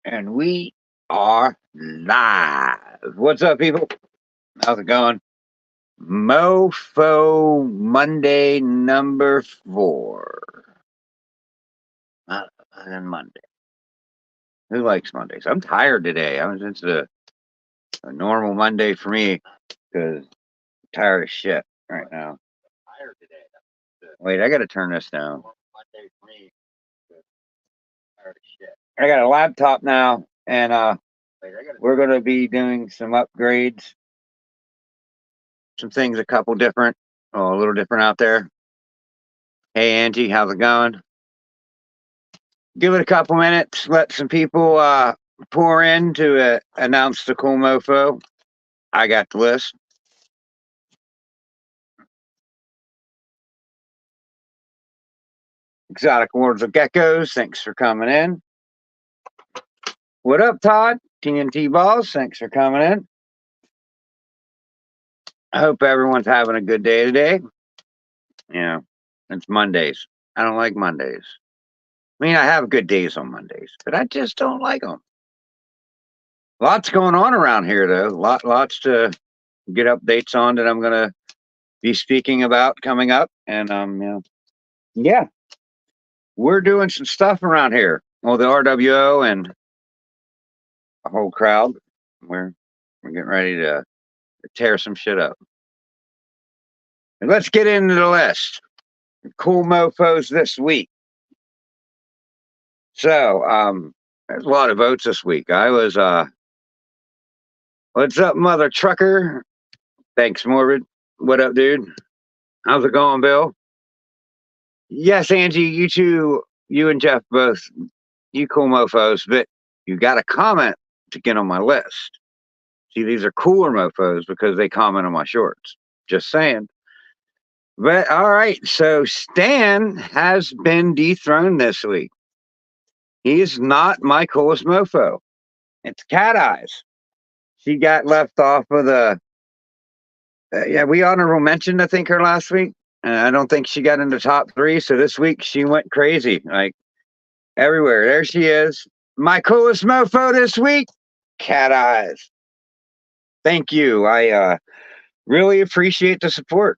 And we are live. What's up, people? How's it going? Mofo Monday number 4. Not than Monday. Who likes Mondays? I'm tired today. It's a normal Monday for me because I'm tired of shit right now. Wait, I got to turn this down. I got a laptop now, and we're going to be doing some upgrades. Some things a little different out there. Hey, Angie, how's it going? Give it a couple minutes, let some people pour in to announce the cool mofo. I got the list. Exotic Worlds of Geckos, thanks for coming in. What up, Todd? TNT Balls, thanks for coming in. I hope everyone's having a good day today. Yeah, it's Mondays. I don't like Mondays. I mean, I have good days on Mondays, but I just don't like them. Lots going on around here, though. Lots to get updates on that I'm going to be speaking about coming up. And yeah, we're doing some stuff around here. Well, the RWO and a whole crowd. We're getting ready to tear some shit up. And let's get into the list. Cool mofos this week. So, there's a lot of votes this week. I was what's up, mother trucker? Thanks, Morbid. What up, dude? How's it going, Bill? Yes, Angie, you two, you and Jeff both, you cool mofos, but you got a comment to get on my list. See, these are cooler mofos because they comment on my shorts. Just saying. But all right, so Stan has been dethroned this week. He is not my coolest mofo. It's Cat Eyes. She got left off of the. Yeah, we honorable mentioned, I think, her last week. I don't think she got in the top 3. So this week she went crazy, like everywhere. There she is. My coolest mofo this week, Cat Eyes. Thank you. I really appreciate the support.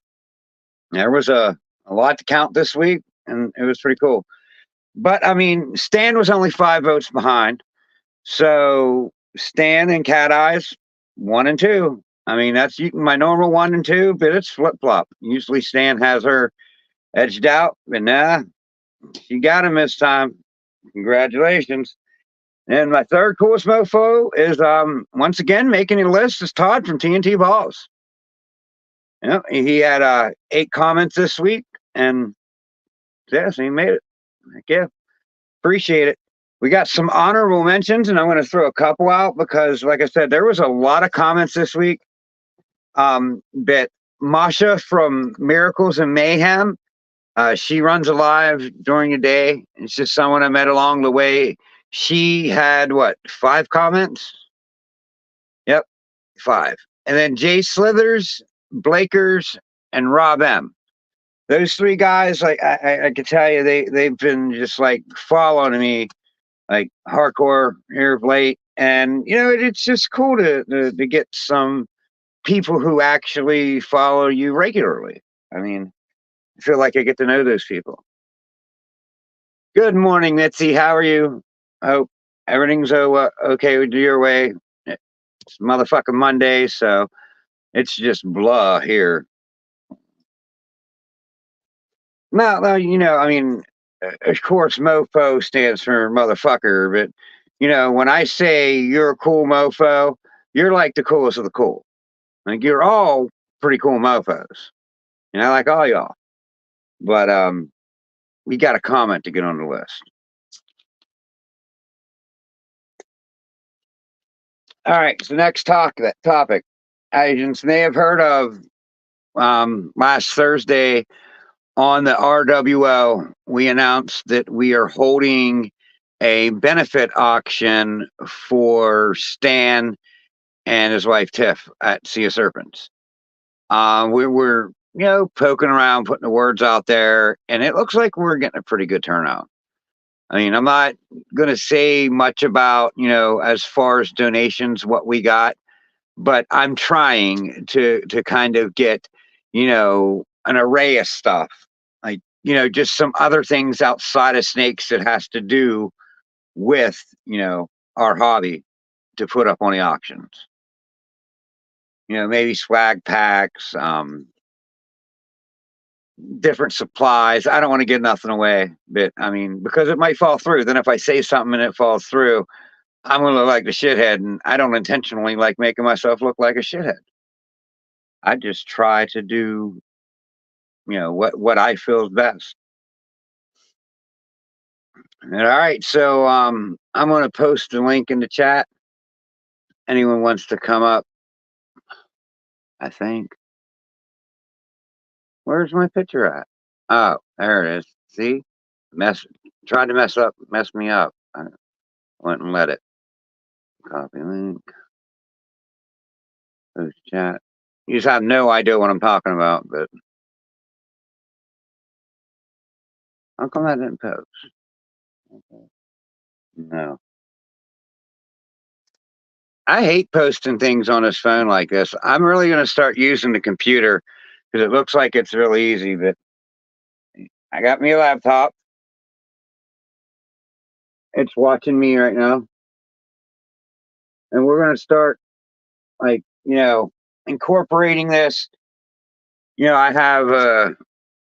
There was a lot to count this week, and it was pretty cool. But I mean, Stan was only 5 votes behind. So Stan and Cat Eyes, 1 and 2. I mean, that's my normal 1 and 2, but it's flip flop. Usually Stan has her edged out, but nah, she got him this time. Congratulations. And my third coolest mofo is once again making a list is Todd from TNT Balls. Yeah, he had 8 comments this week, and yes, he made it. Heck yeah, appreciate it. We got some honorable mentions, and I'm going to throw a couple out because, like I said, there was a lot of comments this week. But Masha from Miracles and Mayhem, she runs a live during the day. It's just someone I met along the way. She had, 5 comments? Yep, 5. And then Jay Slithers, Blakers, and Rob M. Those 3 guys, like I can tell you, they've been just like following me, like hardcore here of late. And it's just cool to get some people who actually follow you regularly. I mean, I feel like I get to know those people. Good morning, Mitzi. How are you? Hope everything's okay with your way. It's motherfucking Monday, so it's just blah here. No, I mean, of course, mofo stands for motherfucker, but when I say you're a cool mofo, you're like the coolest of the cool. Like, you're all pretty cool mofos. Like all y'all. But we got a comment to get on the list. All right, so next topic. Agents may have heard of last Thursday on the RWO, we announced that we are holding a benefit auction for Stan and his wife Tiff at Sea of Serpents. We were, poking around, putting the words out there, and it looks like we're getting a pretty good turnout. I mean, I'm not going to say much about, as far as donations, what we got, but I'm trying to kind of get, an array of stuff. Like, just some other things outside of snakes that has to do with, our hobby to put up on the auctions. Maybe swag packs, different supplies. I don't want to give nothing away, but I mean, because it might fall through. Then if I say something and it falls through, I'm gonna look like the shithead, and I don't intentionally like making myself look like a shithead. I just try to do, what I feel is best. All right, so I'm gonna post the link in the chat. Anyone wants to come up? I think. Where's my picture at? Oh, there it is. See, mess. Tried to mess me up. I wouldn't let it. Copy link. Post chat. You just have no idea what I'm talking about, but how come I didn't post? Okay. No. I hate posting things on this phone like this. I'm really going to start using the computer because it looks like it's really easy, but I got me a laptop. It's watching me right now. And we're going to start, like, incorporating this. I have a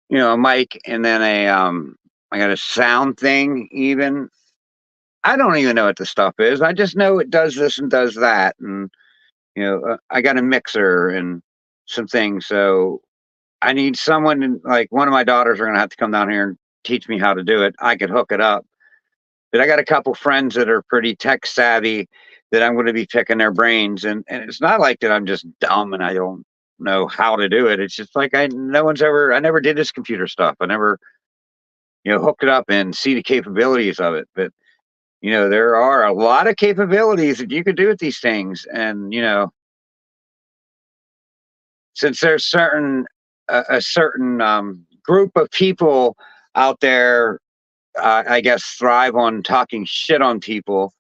mic and then I got a sound thing even. I don't even know what the stuff is. I just know it does this and does that. And, I got a mixer and some things. So I need someone, like one of my daughters are going to have to come down here and teach me how to do it. I could hook it up. But I got a couple friends that are pretty tech savvy that I'm going to be picking their brains. And it's not like that I'm just dumb and I don't know how to do it. It's just like I never did this computer stuff. I never, hooked it up and see the capabilities of it. But, there are a lot of capabilities that you could do with these things. And, since there's a certain group of people out there, I guess, thrive on talking shit on people,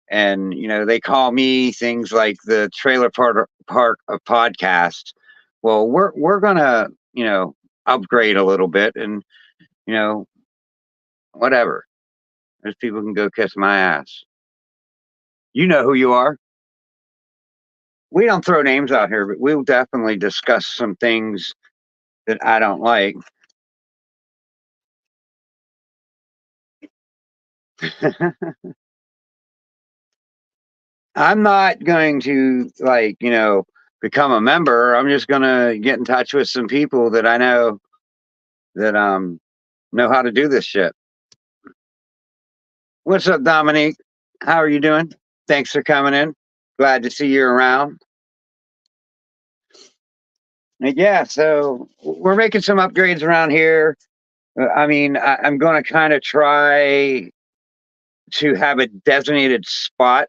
and they call me things like the trailer park of podcasts. Well, we're gonna upgrade a little bit, and you know whatever. Those people can go kiss my ass. You know who you are. We don't throw names out here, but we'll definitely discuss some things that I don't like. I'm not going to, like, become a member. I'm just gonna get in touch with some people that I know that know how to do this shit. What's up, Dominique? How are you doing? Thanks for coming in. Glad to see you around. And yeah, so we're making some upgrades around here. I mean, I'm going to kind of try to have a designated spot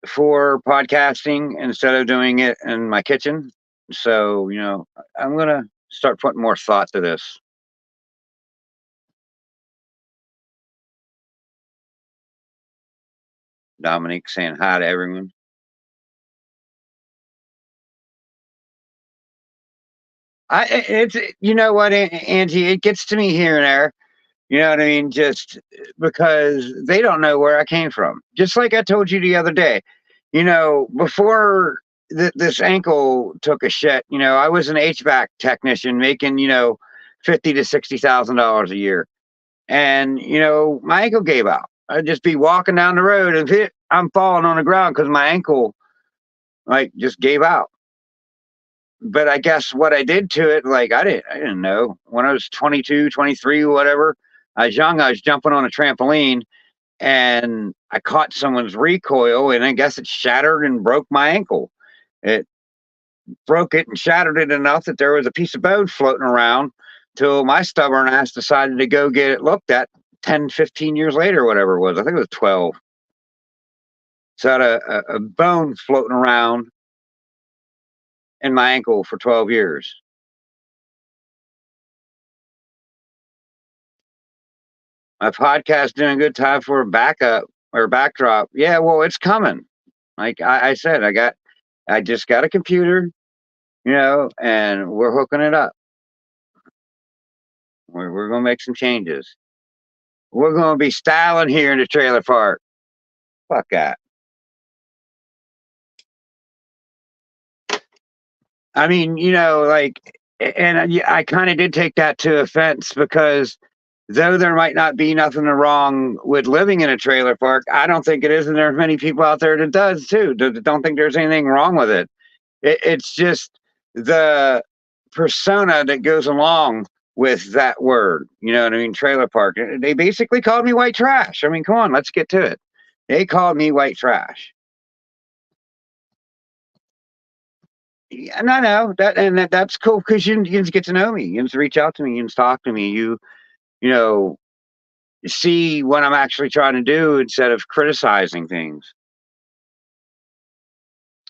for podcasting instead of doing it in my kitchen. So, I'm going to start putting more thought to this. Dominique saying hi to everyone. It's, you know what, Angie, it gets to me here and there. You know what I mean? Just because they don't know where I came from. Just like I told you the other day, before this ankle took a shit, I was an HVAC technician making, fifty to $60,000 a year, and my ankle gave out. I'd just be walking down the road and I'm falling on the ground because my ankle like just gave out. But I guess what I did to it, like I didn't know. When I was 22, 23, whatever, I was young, I was jumping on a trampoline and I caught someone's recoil and I guess it shattered and broke my ankle. It broke it and shattered it enough that there was a piece of bone floating around till my stubborn ass decided to go get it looked at 10, 15 years later, whatever it was. I think it was 12. So I had a bone floating around in my ankle for 12 years. My podcast doing good. Time for a backup or backdrop. Yeah, well, it's coming. Like I said, I just got a computer, and we're hooking it up. We're gonna make some changes. We're gonna be styling here in the trailer park. Fuck that. I mean, and I kind of did take that to offense because though there might not be nothing wrong with living in a trailer park, I don't think it is, and there are many people out there that does too. That don't think there's anything wrong with it. It's just the persona that goes along with that word. You know what I mean? Trailer park. They basically called me white trash. I mean, come on, let's get to it. They called me white trash. Yeah, no, that's cool because you get to know me. You reach out to me. You talk to me. You know see what I'm actually trying to do instead of criticizing things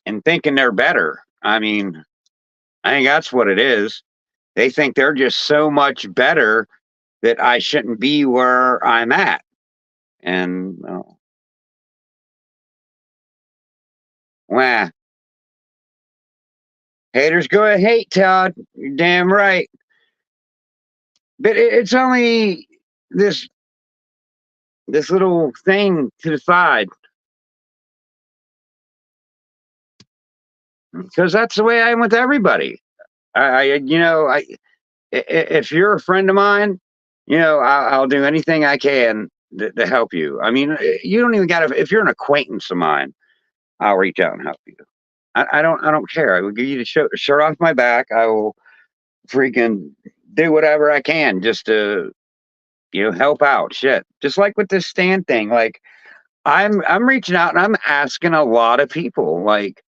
and thinking they're better. I mean, I think that's what it is. They think they're just so much better that I shouldn't be where I'm at. And wah, haters go to hate, Todd. You're damn right. But it's only this this little thing to the side because that's the way I am with everybody. If you're a friend of mine, I'll do anything I can to help you. I mean, you don't even got to. If you're an acquaintance of mine, I'll reach out and help you. I don't care. I will give you the shirt off my back. I will freaking do whatever I can just to help out. Shit, just like with this stand thing. Like I'm reaching out and I'm asking a lot of people, like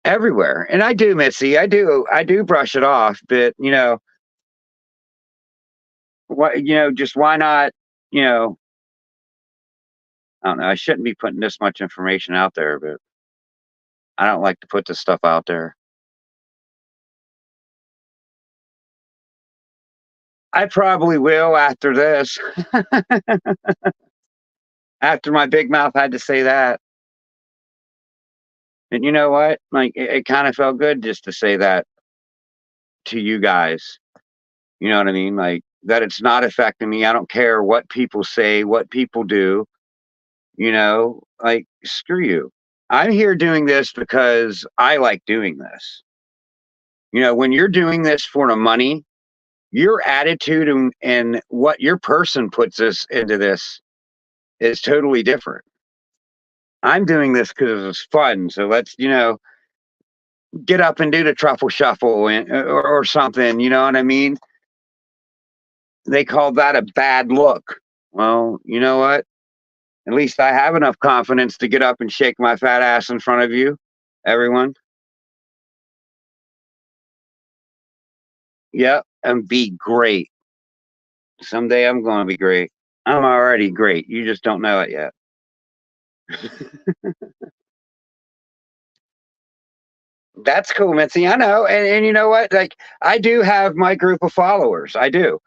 everywhere. And I do, Missy. I do brush it off, but what just why not? You know, I don't know. I shouldn't be putting this much information out there, but I don't like to put this stuff out there. I probably will after this. After my big mouth had to say that. And you know what? Like it kind of felt good just to say that to you guys. You know what I mean? Like that it's not affecting me. I don't care what people say, what people do, like screw you. I'm here doing this because I like doing this. When you're doing this for the money, your attitude and what your person puts us into this is totally different. I'm doing this because it's fun. So let's, get up and do the truffle shuffle or something. You know what I mean? They call that a bad look. Well, you know what? At least I have enough confidence to get up and shake my fat ass in front of you, everyone. Yep, and be great. Someday I'm going to be great. I'm already great. You just don't know it yet. That's cool, Mitzi. I know. And you know what? Like, I do have my group of followers. I do.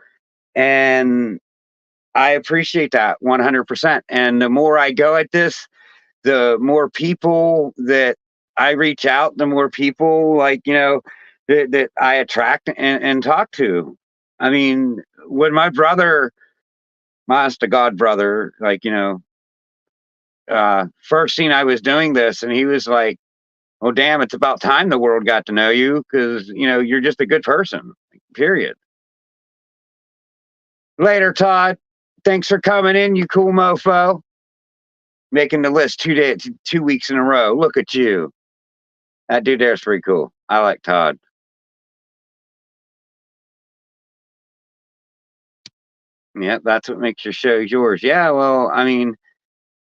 And I appreciate that 100%. And the more I go at this, the more people that I reach out, the more people like, that I attract and talk to. I mean, when my brother, my honest to God brother, like, first seen I was doing this and he was like, oh, damn, it's about time the world got to know you because, you're just a good person, period. Later, Todd. Thanks for coming in, you cool mofo. Making the list 2 days, 2 weeks in a row. Look at you. That dude there's pretty cool. I like Todd. Yeah, that's what makes your show yours. Yeah, well, I mean,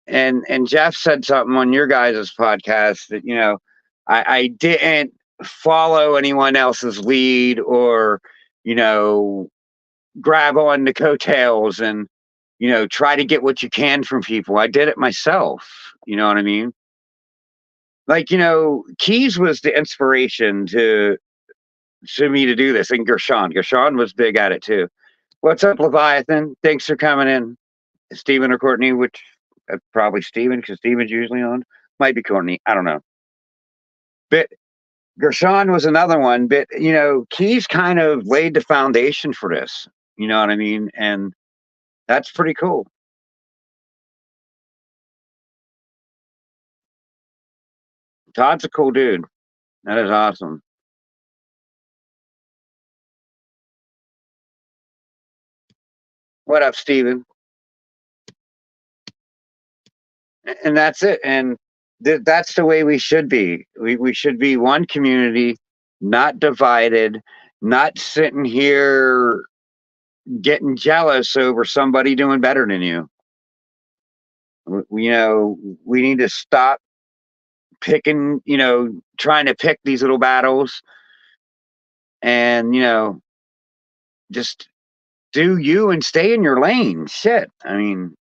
and Jeff said something on your guys' podcast that, I didn't follow anyone else's lead or, you know, grab on the coattails and, try to get what you can from people. I did it myself. You know what I mean? Like, Keys was the inspiration to me to do this, and Gershon. Gershon was big at it too. What's up, Leviathan? Thanks for coming in. Steven or Courtney, which probably Steven because Steven's usually on. Might be Courtney. I don't know. But Gershon was another one. But Keys kind of laid the foundation for this. You know what I mean? And that's pretty cool. Todd's a cool dude. That is awesome. What up, Steven? And that's it. And that's the way we should be. We should be one community, not divided, not sitting here getting jealous over somebody doing better than you. We need to stop picking, trying to pick these little battles and, just do you and stay in your lane. Shit. I mean,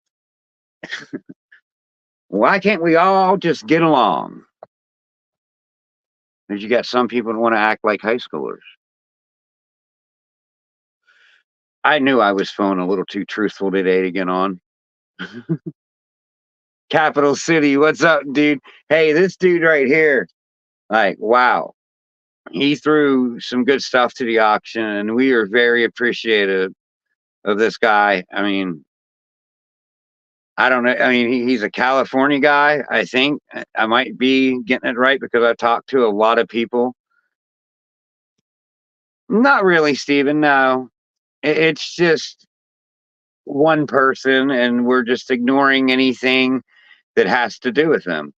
why can't we all just get along? Because you got some people that want to act like high schoolers. I knew I was feeling a little too truthful today to get on. Capital City, what's up, dude? Hey, this dude right here, like, wow. He threw some good stuff to the auction, and we are very appreciative of this guy. I mean, I don't know. I mean, he's a California guy, I think. I might be getting it right because I talked to a lot of people. Not really, Steven, no. It's just one person, and we're just ignoring anything that has to do with them.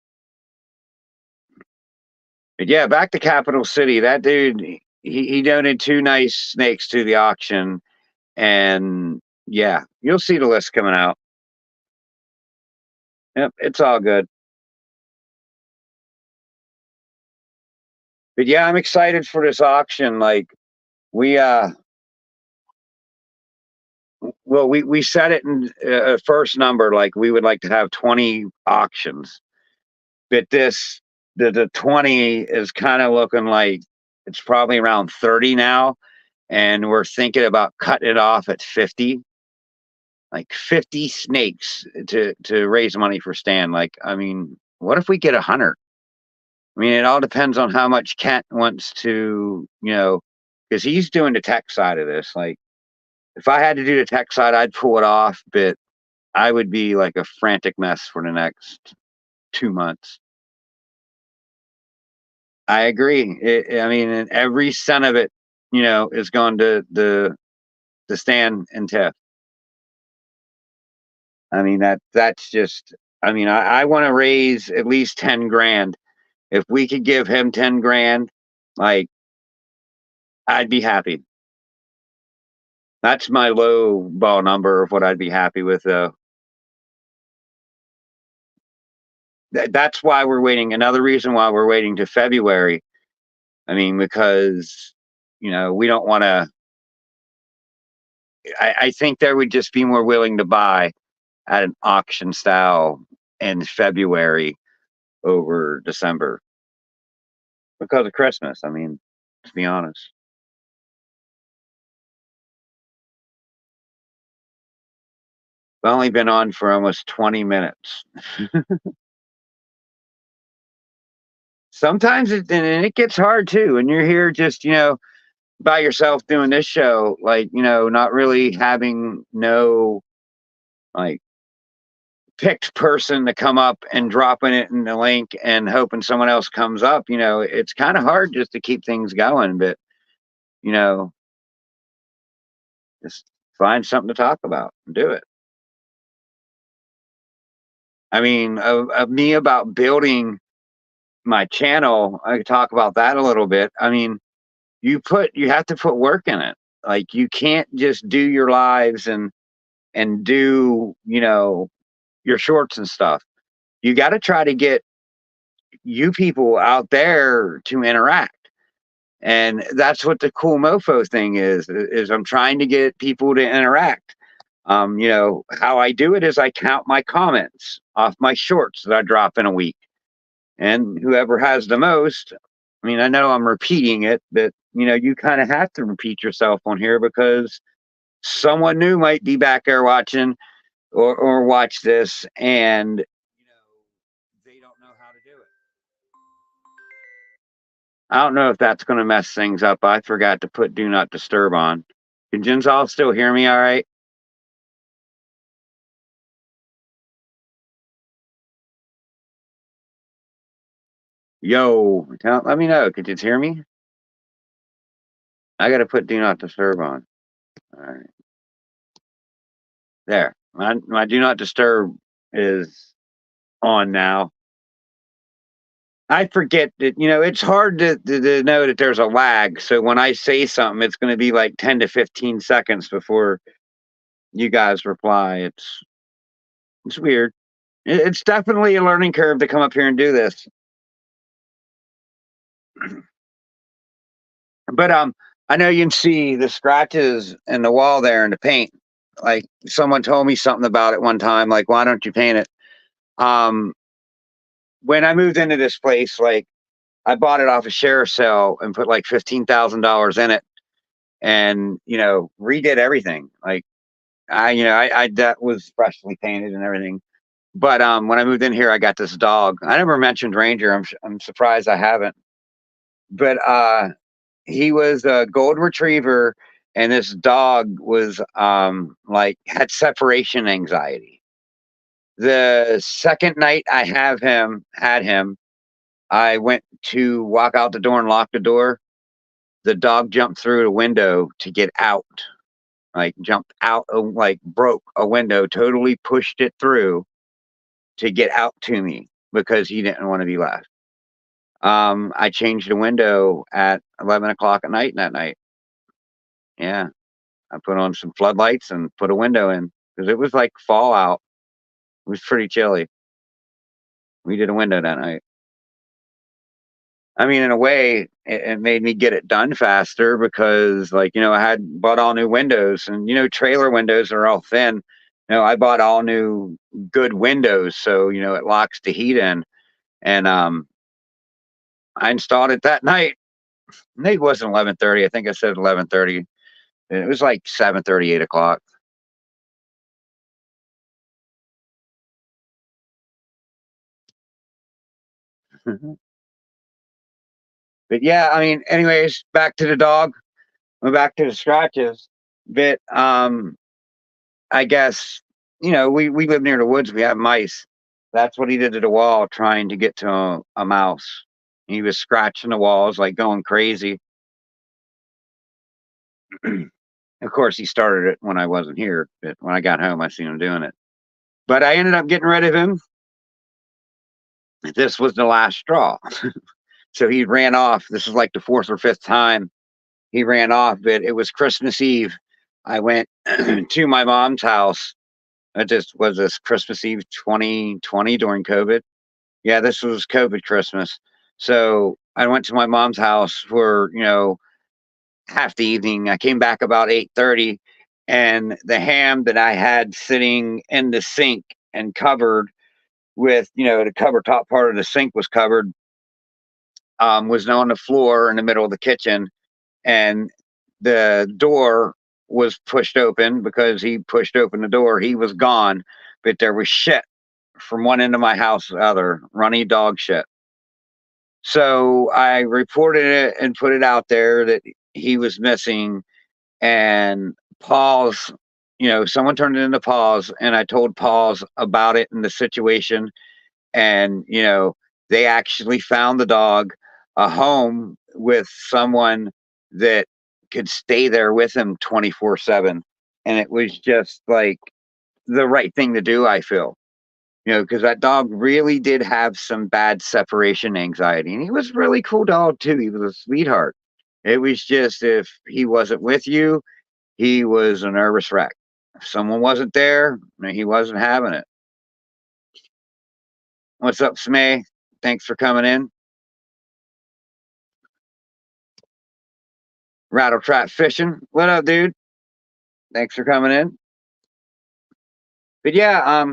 But yeah, back to Capital City. That dude, he donated 2 nice snakes to the auction, and yeah, you'll see the list coming out. Yep, it's all good. But yeah, I'm excited for this auction. Like we we set it in a first number, like we would like to have 20 auctions. But the 20 is kind of looking like it's probably around 30 now, and we're thinking about cutting it off at 50. Like 50 snakes to raise money for Stan. Like, I mean, what if we get 100? I mean, it all depends on how much Kent wants to, because he's doing the tech side of this. Like, if I had to do the tech side, I'd pull it off, but I would be like a frantic mess for the next 2 months. I agree. I mean, and every cent of it, is going to the Stan and Tiff. I mean, that's just. I mean, I want to raise at least 10 grand. If we could give him 10 grand, like, I'd be happy. That's my low ball number of what I'd be happy with, though. That's why we're waiting. Another reason why we're waiting to February. I mean, because, we don't want to. I think they would just be more willing to buy at an auction style in February over December because of Christmas. I mean, to be honest. I've only been on for almost 20 minutes. Sometimes and it gets hard too. And you're here just, by yourself doing this show, like, not really having no like picked person to come up and dropping it in the link and hoping someone else comes up. It's kind of hard just to keep things going, but, you know, just find something to talk about and do it. I mean, of me about building my channel, I could talk about that a little bit. I mean, you have to put work in it. Like, you can't just do your lives and do, your shorts and stuff. You got to try to get you people out there to interact. And that's what the cool mofo thing is I'm trying to get people to interact. How I do it is I count my comments off my shorts that I drop in a week. And whoever has the most, I mean, I know I'm repeating it, but you kind of have to repeat yourself on here because someone new might be back there watching, or watch this, and they don't know how to do it. I don't know if that's going to mess things up. I forgot to put do not disturb on. Can Jinzal still hear me all right? Yo, let me know. Could you hear me? I got to put do not disturb on. All right. There. My do not disturb is on now. I forget that, it's hard to know that there's a lag. So when I say something, it's going to be like 10 to 15 seconds before you guys reply. It's weird. It's definitely a learning curve to come up here and do this. But I know you can see the scratches in the wall there in the paint. Like someone told me something about it one time, like, why don't you paint it? Um, when I moved into this place, like I bought it off a share sale and put like $15,000 in it and, redid everything. Like I that was freshly painted and everything. But when I moved in here, I got this dog. I never mentioned Ranger. I'm surprised I haven't. But he was a gold retriever, and this dog was like had separation anxiety. The second night I had him, I went to walk out the door and lock the door. The dog jumped through the window to get out, like jumped out, like broke a window, totally pushed it through to get out to me because he didn't want to be left. I changed the window at 11 o'clock at night that night. Yeah, I put on some floodlights and put a window in because it was like fall out. It was pretty chilly. We did a window that night. I mean, in a way, it made me get it done faster because, like, I had bought all new windows, and trailer windows are all thin. I bought all new good windows, so it locks the heat in, and I installed it that night. Maybe it wasn't 11:30. I think I said 11:30. It was like 7:30, 8 o'clock. But yeah, I mean, anyways, back to the dog. We're back to the scratches. But I guess we live near the woods. We have mice. That's what he did to the wall, trying to get to a mouse. He was scratching the walls, like going crazy. Of course, he started it when I wasn't here, but when I got home, I seen him doing it. But I ended up getting rid of him. This was the last straw. So he ran off. This is like the fourth or fifth time he ran off, but it was Christmas Eve. I went to my mom's house. It just was this Christmas Eve 2020 during COVID. Yeah, this was COVID Christmas. So I went to my mom's house for, half the evening. I came back about 8:30, and the ham that I had sitting in the sink and covered with, the cover top part of the sink was covered, was on the floor in the middle of the kitchen, and the door was pushed open because he pushed open the door. He was gone, but there was shit from one end of my house to the other, runny dog shit. So I reported it and put it out there that he was missing. And Paul's, someone turned it into Paul's, and I told Paul's about it and the situation. And, they actually found the dog a home with someone that could stay there with him 24/7. And it was just like the right thing to do, I feel. Because that dog really did have some bad separation anxiety. And he was a really cool dog, too. He was a sweetheart. It was just if he wasn't with you, he was a nervous wreck. If someone wasn't there, he wasn't having it. What's up, Smay? Thanks for coming in. Rattle Trap Fishing. What up, dude? Thanks for coming in. But yeah,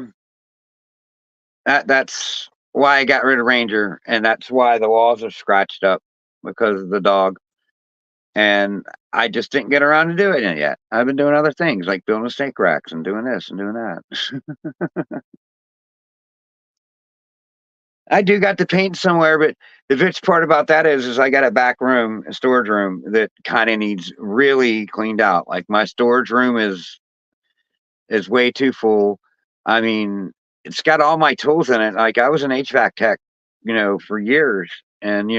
that's why I got rid of Ranger, and that's why the walls are scratched up because of the dog. and I just didn't get around to doing it yet. I've been doing other things like building snake racks and doing this and doing that. I do got to paint somewhere, but the bitch part about that is I got a back room, a storage room that kind of needs really cleaned out. Like my storage room is way too full. I mean, it's got all my tools in it. Like I was an HVAC tech, for years, and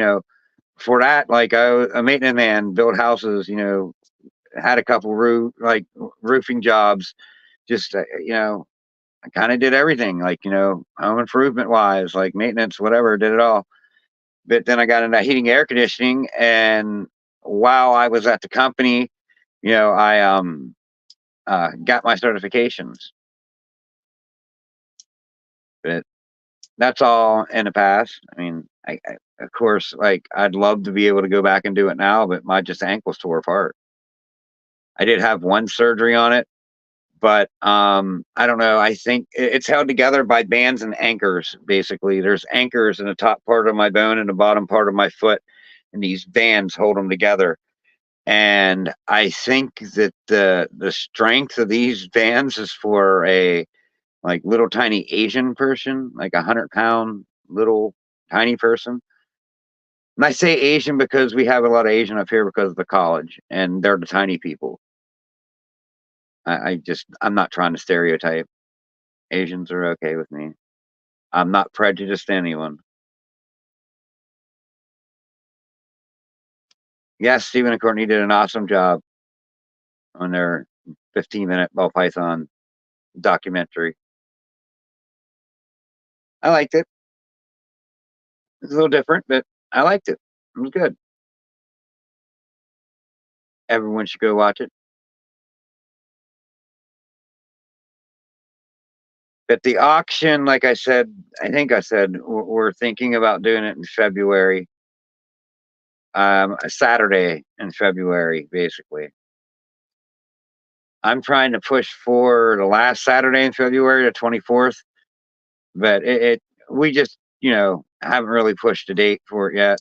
for that, like I was a maintenance man, built houses, had a couple roofing jobs. Just I kind of did everything, like home improvement wise, like maintenance, whatever, did it all. But then I got into heating, air conditioning, and while I was at the company, I got my certifications. But that's all in the past. I mean, of course, like I'd love to be able to go back and do it now, but my just ankles tore apart. I did have one surgery on it, but I don't know. I think it's held together by bands and anchors. Basically, there's anchors in the top part of my bone and the bottom part of my foot, and these bands hold them together. And I think that the strength of these bands is for a like little tiny Asian person, like 100-pound little tiny person. And I say Asian because we have a lot of Asian up here because of the college, and they're the tiny people. I'm not trying to stereotype. Asians are okay with me. I'm not prejudiced to anyone. Yes, Stephen and Courtney did an awesome job on their 15-minute ball python documentary. I liked it. It's a little different, but I liked it. It was good. Everyone should go watch it. But the auction, like I said, I think I said we're thinking about doing it in February. A Saturday in February, basically. I'm trying to push for the last Saturday in February, the 24th, but we just, haven't really pushed a date for it yet.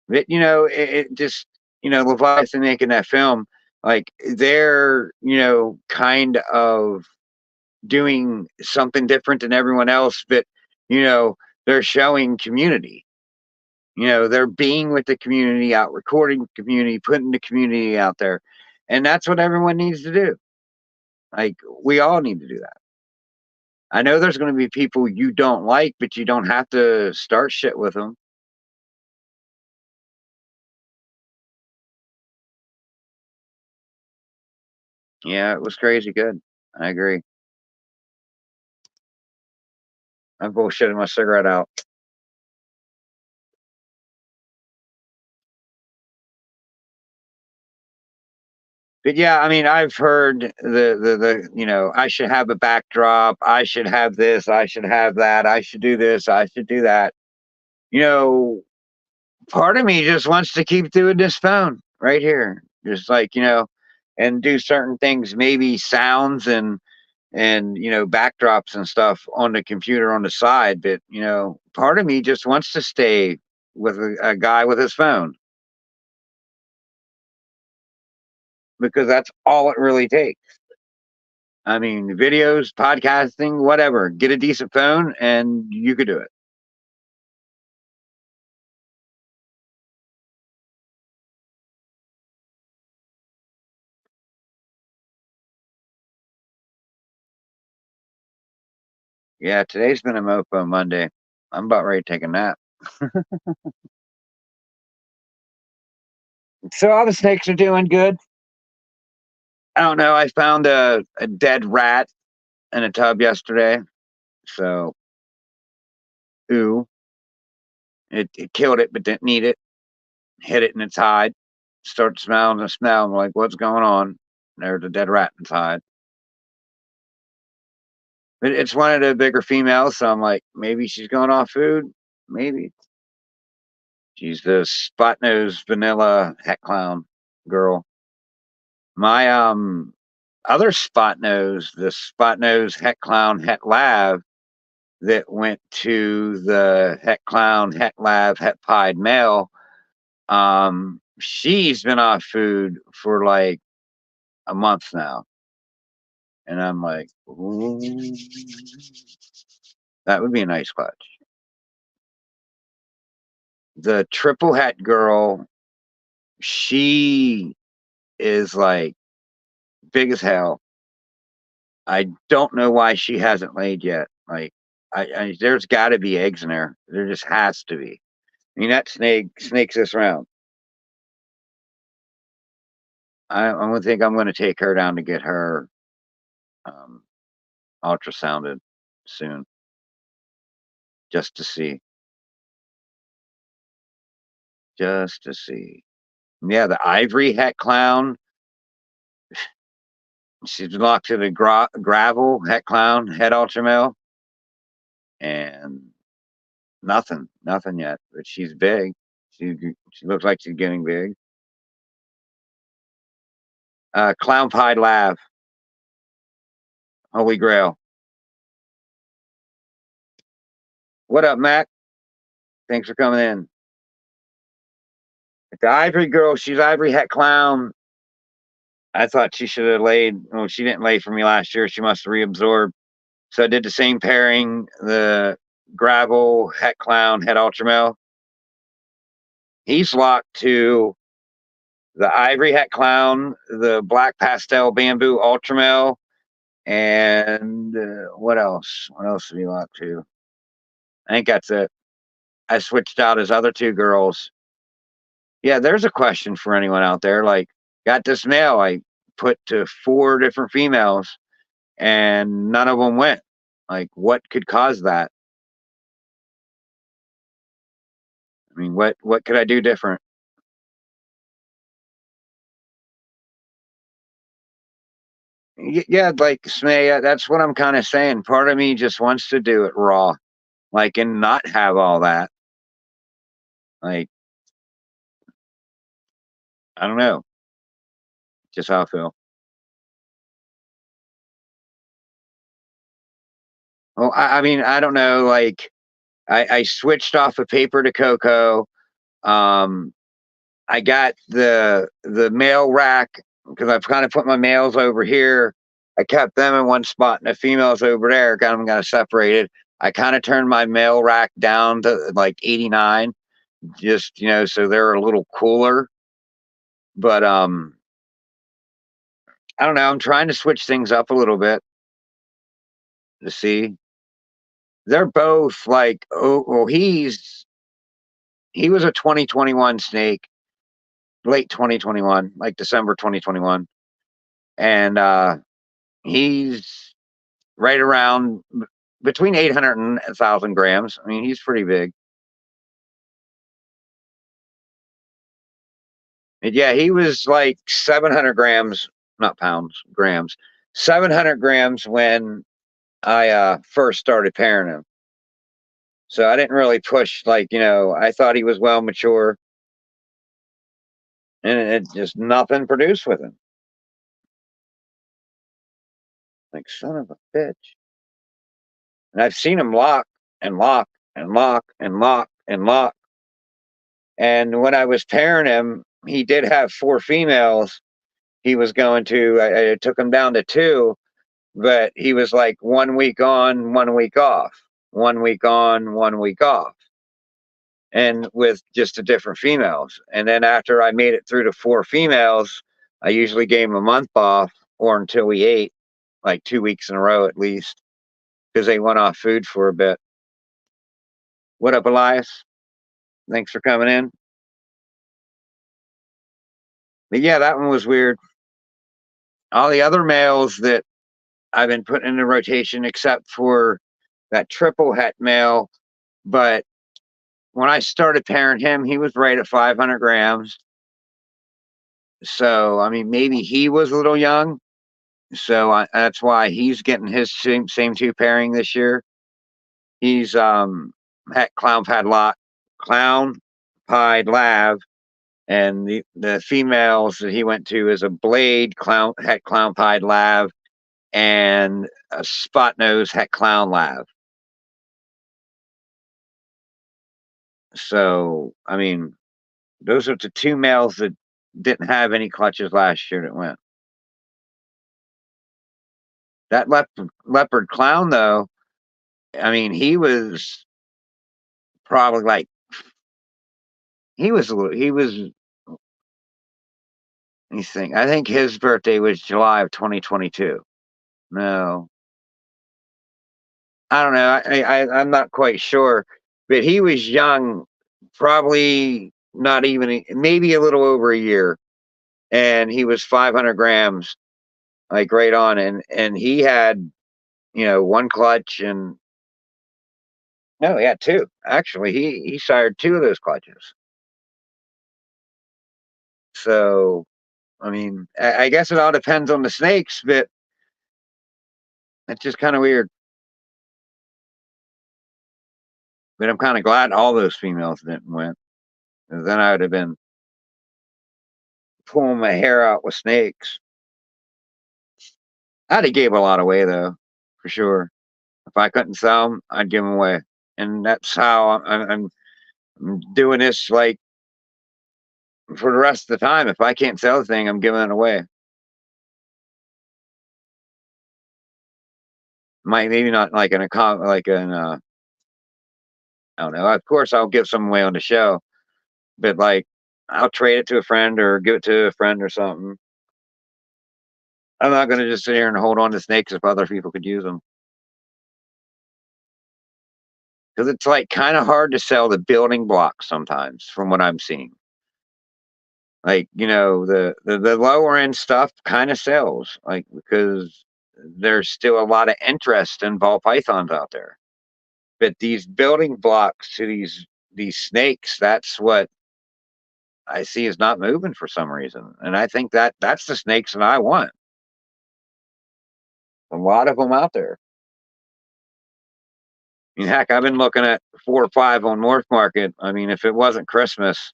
But, it just, Leviathan making that film, like they're, kind of doing something different than everyone else, but, they're showing community. They're being with the community, out recording the community, putting the community out there. And that's what everyone needs to do. Like, we all need to do that. I know there's going to be people you don't like, but you don't have to start shit with them. Yeah, it was crazy good. I agree. I'm bullshitting my cigarette out. But yeah, I mean, I've heard I should have a backdrop. I should have this. I should have that. I should do this. I should do that. You know, part of me just wants to keep doing this phone right here, just like and do certain things, maybe sounds and backdrops and stuff on the computer on the side. But part of me just wants to stay with a guy with his phone because that's all it really takes. I mean, videos, podcasting, whatever. Get a decent phone and you could do it. Yeah, today's been a Mofo Monday. I'm about ready to take a nap. So all the snakes are doing good. I don't know. I found a dead rat in a tub yesterday. So, ooh, it killed it, but didn't need it. Hit it in its hide. Start smelling the smell. I'm like, what's going on? There's a dead rat inside. But it's one of the bigger females. So I'm like, maybe she's going off food. Maybe. She's the spot nose vanilla het clown girl. My other spot nose, the spot nose het clown het lab, that went to the het clown, het lav, het pied male, she's been off food for like a month now. And I'm like, ooh, that would be a nice clutch. The triple het girl, she is like big as hell. I don't know why she hasn't laid yet. Like, there's got to be eggs in there. There just has to be. I mean, that snakes this round. I would think I'm going to take her down to get her um, ultrasounded soon, just to see. Just to see. Yeah, the ivory het clown. She's locked to the gravel het clown, het ultra male, and nothing yet. But she's big. She looks like she's getting big. Clown pied lav, holy grail. What up, Mac? Thanks for coming in. The ivory girl, she's ivory het clown. I thought she should have laid. Well, she didn't lay for me last year. She must have reabsorbed. So I did the same pairing, the gravel, het clown, het ultra male. He's locked to the ivory het clown, the black pastel bamboo ultra male, and what else? What else did he lock to? I think that's it. I switched out his other two girls. Yeah, there's a question for anyone out there. Like, got this male I put to 4 different females, and none of them went. Like, what could cause that? I mean, what could I do different? Yeah, like Smay, that's what I'm kind of saying. Part of me just wants to do it raw, like, and not have all that. Like, I don't know, just how I feel. Well, I mean, I don't know. Like, I switched off of paper to cocoa. Um, I got the male rack because I've kind of put my males over here. I kept them in one spot and the females over there. Got them kind of separated. I kind of turned my male rack down to like 89, just so they're a little cooler. But I don't know. I'm trying to switch things up a little bit to see. They're both like, oh, well, he was a 2021 snake, late 2021, like December 2021, and he's right around between 800 and 1,000 grams. I mean, he's pretty big. And yeah, he was like 700 grams, not pounds, grams, 700 grams when I first started pairing him. So I didn't really push, like, I thought he was well mature, and it just nothing produced with him. Like, son of a bitch. And I've seen him lock and lock and lock and lock and lock. And when I was pairing him, he did have 4 females. He was going to, I took him down to 2, but he was like 1 week on, 1 week off, 1 week on, 1 week off, and with just the different females. And then after I made it through to 4 females, I usually gave him a month off or until we ate, like 2 weeks in a row at least, because they went off food for a bit. What up, Elias? Thanks for coming in. But yeah, that one was weird. All the other males that I've been putting in the rotation, except for that triple het male. But when I started pairing him, he was right at 500 grams. So, I mean, maybe he was a little young. So that's why he's getting his same 2 pairing this year. He's het clown padlock, clown pied lav, and the females that he went to is a blade clown, het clown pied lav, and a spot nose het clown lav. So, I mean, those are the two males that didn't have any clutches last year that went. That leopard clown, though, I mean, he was probably like he was. Let me think. I think his birthday was July of 2022. No, I don't know. I'm not quite sure, but he was young, probably not even maybe a little over a year, and he was 500 grams, like right on, and he had one clutch and no, he had two. Actually, he sired two of those clutches. So I mean, I guess it all depends on the snakes, but it's just kind of weird. But I'm kind of glad all those females didn't win, 'cause then I would have been pulling my hair out with snakes. I'd have gave a lot away though, for sure. If I couldn't sell them, I'd give them away, and that's how I'm doing this. Like for the rest of the time, if I can't sell the thing, I'm giving it away. Might maybe not like in a like in I don't know. Of course, I'll give some away on the show, but like I'll trade it to a friend or give it to a friend or something. I'm not going to just sit here and hold on to snakes if other people could use them, because it's like kind of hard to sell the building blocks sometimes, from what I'm seeing. Like the lower end stuff kind of sells, like because there's still a lot of interest in ball pythons out there. But these building blocks to these snakes, that's what I see is not moving for some reason, and I think that's the snakes that I want. A lot of them out there. I mean, heck, I've been looking at 4 or 5 on Morph Market. I mean, if it wasn't Christmas,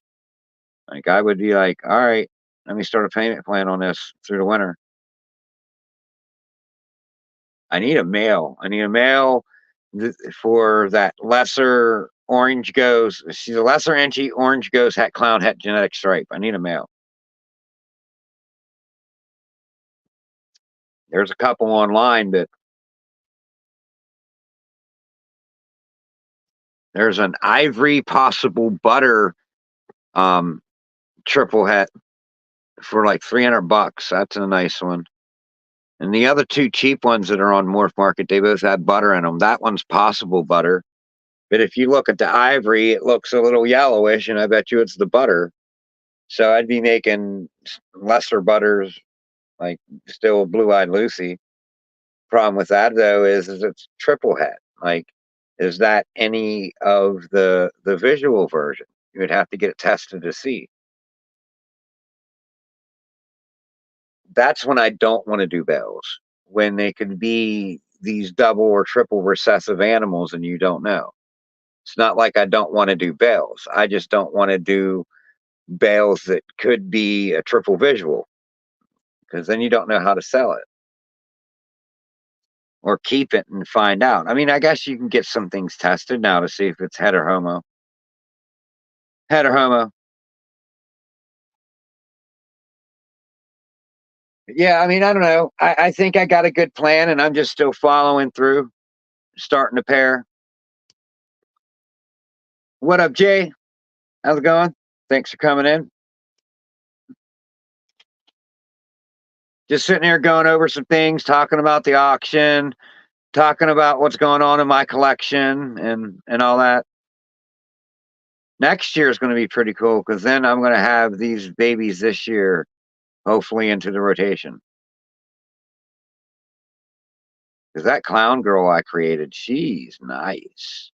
like I would be like, all right, let me start a payment plan on this through the winter. I need a male. I need a male for that lesser orange ghost. She's a lesser inchy orange ghost hat clown hat genetic stripe. I need a male. There's a couple online, but there's an ivory possible butter um triple het for like $300. That's a nice one. And the other two cheap ones that are on Morph Market, they both have butter in them. That one's possible butter. But if you look at the ivory, it looks a little yellowish, and I bet you it's the butter. So I'd be making lesser butters, like still Blue Eyed Lucy. Problem with that though is it's triple het. Like, is that any of the visual version? You would have to get it tested to see. That's when I don't want to do bells, when they could be these double or triple recessive animals and you don't know. It's not like I don't want to do bells. I just don't want to do bells that could be a triple visual, because then you don't know how to sell it or keep it and find out. I mean, I guess you can get some things tested now to see if it's het or homo. Het or homo. Yeah, I mean, I don't know. I think I got a good plan and I'm just still following through, starting to pair. What up, Jay? How's it going? Thanks for coming in. Just sitting here going over some things, talking about the auction, talking about what's going on in my collection and all that. Next year is going to be pretty cool because then I'm going to have these babies this year, hopefully into the rotation. Because that clown girl I created, she's nice.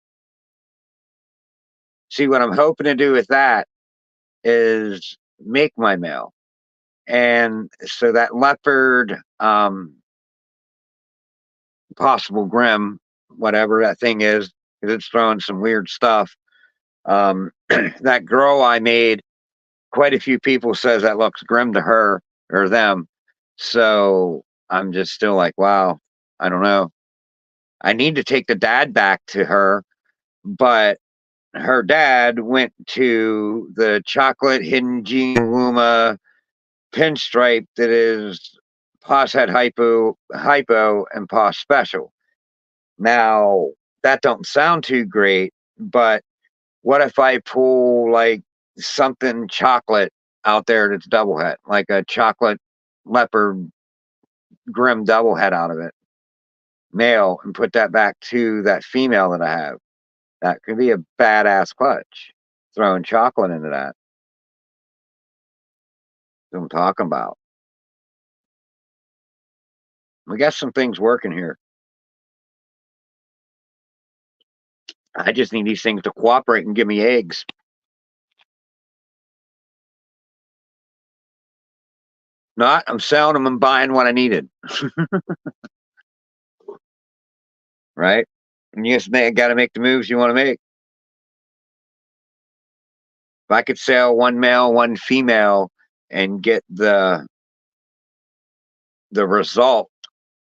See, what I'm hoping to do with that is make my male. And so that leopard, possible grim, whatever that thing is, because it's throwing some weird stuff. That girl I made, quite a few people says that looks grim to her or them. So I'm just still like, wow, I don't know. I need to take the dad back to her, but her dad went to the chocolate hidden gene Wuma pinstripe that is Pos Het hypo and Pos special. Now that don't sound too great, but what if I pull like something chocolate out there that's double het, like a chocolate leopard grim double het out of it, male, and put that back to that female that I have? That could be a badass clutch. Throwing chocolate into that. That's what I'm talking about. We got some things working here. I just need these things to cooperate and give me eggs. Not, I'm selling them and buying what I needed. Right? And you just got to make the moves you want to make. If I could sell one male, one female, and get the result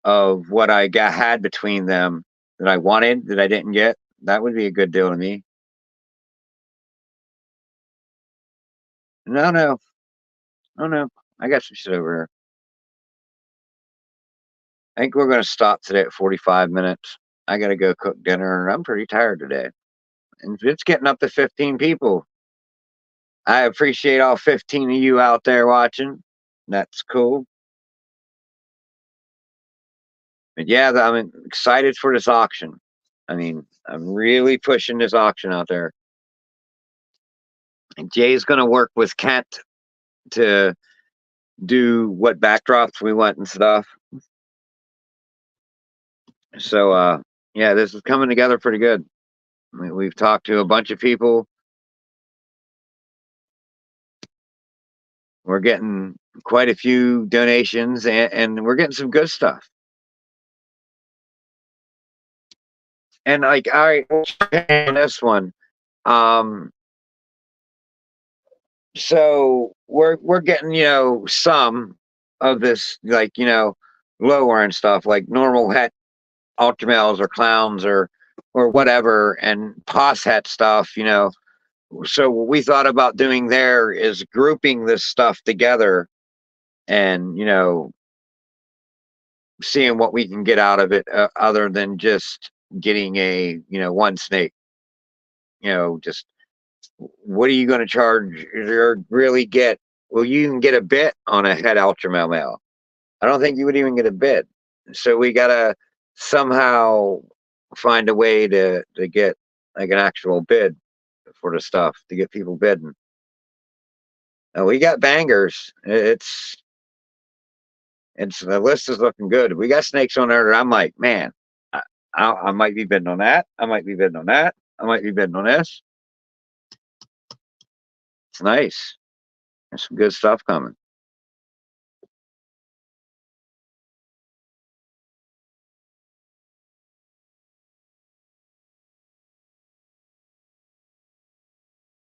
of what I had between them that I wanted that I didn't get, that would be a good deal to me. No, no, oh no, I got some shit over here. I think we're going to stop today at 45 minutes. I got to go cook dinner, and I'm pretty tired today. And it's getting up to 15 people. I appreciate all 15 of you out there watching. That's cool. But yeah, I'm excited for this auction. I mean, I'm really pushing this auction out there. And Jay's going to work with Kent to do what backdrops we want and stuff. So, yeah, this is coming together pretty good. We've talked to a bunch of people. We're getting quite a few donations, and we're getting some good stuff. And like, all right, on this one, so we're getting some of this, like, lower and stuff, like normal het ultra males or clowns or whatever, and pos het stuff. So what we thought about doing there is grouping this stuff together and seeing what we can get out of it, other than just getting a one snake. Just what are you going to charge or really get? Well, you can get a bit on a het ultra male. I don't think you would even get a bid. So we gotta somehow find a way to get like an actual bid for the stuff to get people bidding. We got bangers. It's the list is looking good. We got snakes on there that I'm like, man, I might be bidding on that. I might be bidding on that. I might be bidding on this. It's nice. There's some good stuff coming.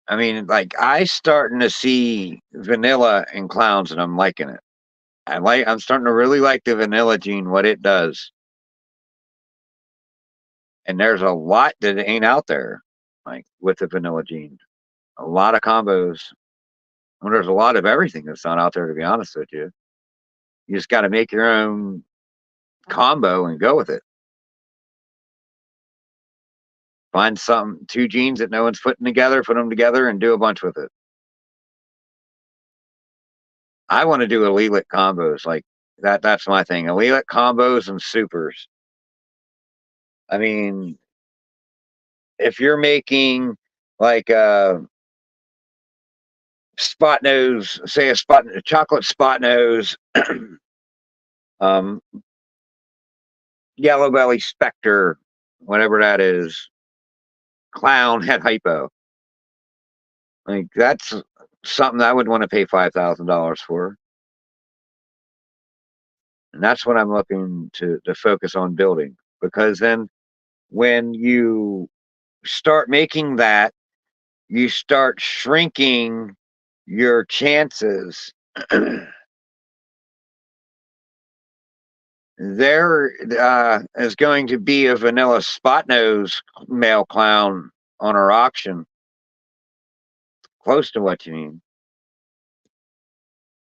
I mean, like, I starting to see vanilla in clowns, and I'm liking it. I'm starting to really like the vanilla gene, what it does. And there's a lot that ain't out there, like with the vanilla gene. A lot of combos. Well, there's a lot of everything that's not out there, to be honest with you. You just got to make your own combo and go with it. Find two genes that no one's putting together, put them together, and do a bunch with it. I want to do allelic combos like that. That's my thing. Allelic combos and supers. I mean, if you're making like a spot nose, say a chocolate spot nose, yellow belly specter, whatever that is, clown het hypo. Like, that's something I would want to pay $5,000 for. And that's what I'm looking to focus on building, because then when you start making that, you start shrinking your chances. There is going to be a vanilla spot nose male clown on our auction. Close to what you mean.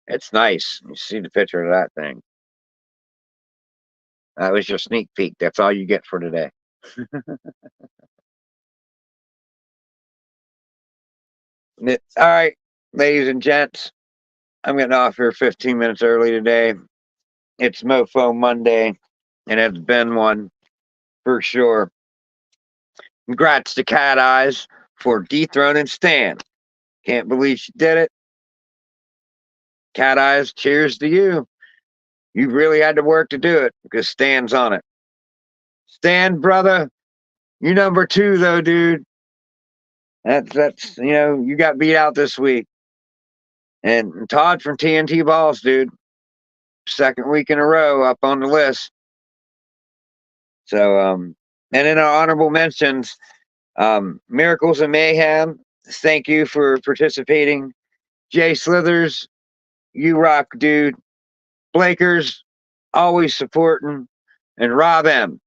It's nice. You see the picture of that thing. That was your sneak peek. That's all you get for today. All right, ladies and gents, I'm getting off here 15 minutes early today. It's Mofo Monday, and it's been one for sure. Congrats to Cat Eyes for dethroning Stan. Can't believe she did it. Cat Eyes, cheers to you. You really had to work to do it because Stan's on it. Stan, brother, you number 2 though, dude. That's you got beat out this week. And Todd from TNT Balls, dude. Second week in a row up on the list. So and in our honorable mentions, Miracles and Mayhem, thank you for participating. Jay Slithers, you rock, dude. Blakers, always supporting. And Rob M.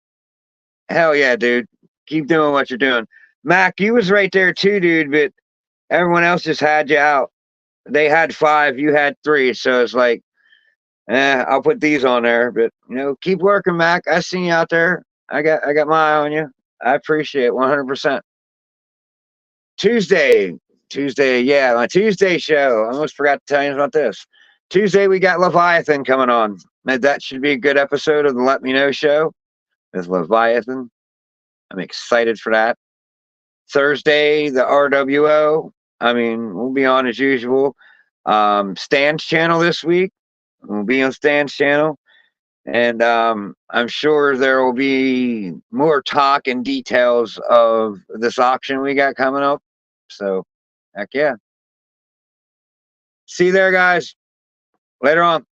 Hell yeah, dude. Keep doing what you're doing. Mac, you was right there too, dude, but everyone else just had you out. They had 5, you had 3, so it's like, I'll put these on there. But keep working, Mac. I seen you out there. I got my eye on you. I appreciate it 100%. Tuesday, yeah, my Tuesday show. I almost forgot to tell you about this. Tuesday, we got Leviathan coming on. That should be a good episode of the Let Me Know show with Leviathan. I'm excited for that. Thursday, the RWO. I mean, we'll be on as usual. Stan's channel this week. We'll be on Stan's channel. And I'm sure there will be more talk and details of this auction we got coming up. So, heck yeah. See you there, guys. Later on.